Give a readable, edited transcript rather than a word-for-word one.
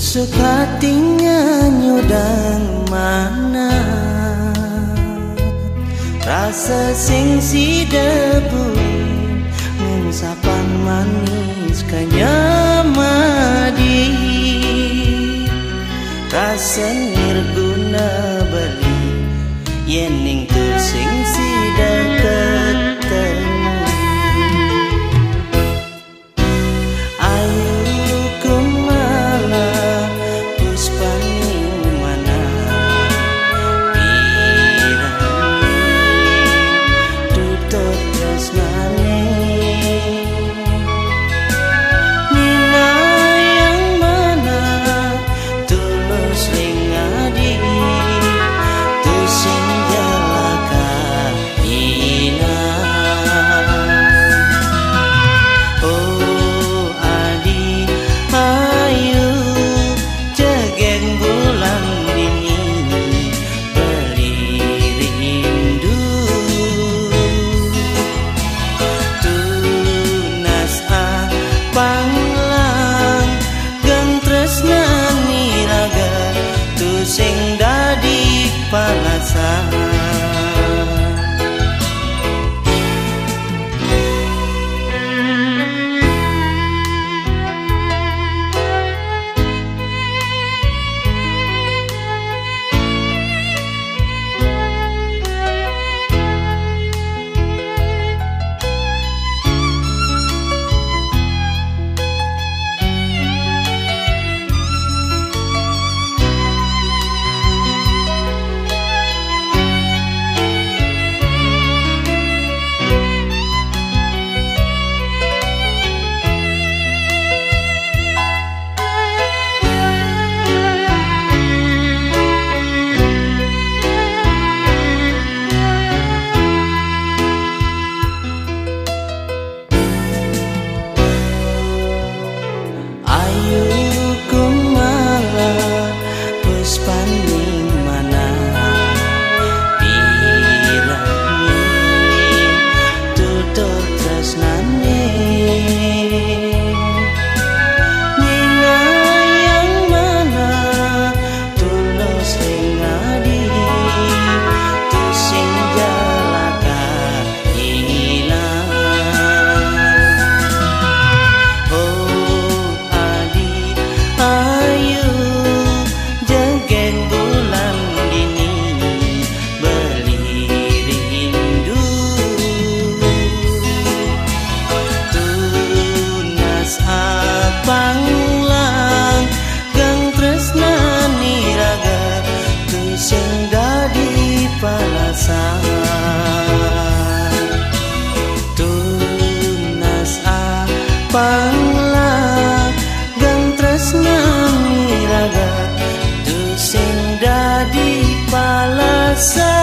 Sekatinya nyudang mana rasa sing si debuin mensapan manis kanyamadi rasa nirguna beli yening tu sing si deket temu ayu kumala puspaning mana pirani tutur tresnane nina yang mana tulus lingadi tusing jalaka ina oh adi ayu jegen bulan dini beli rindu tunas panglang gang tresnani raga tu sing dadi palasan puspaning mana pirani tutur tresnane nina yang mana tulus lingadi tusing jalaka ilang oh adi ayu jegen bulan dini beli rindu tunas panglang gang tresnani raga tu sing dadi palasan tunas panglang gang tresnani raga sing dadi palasan.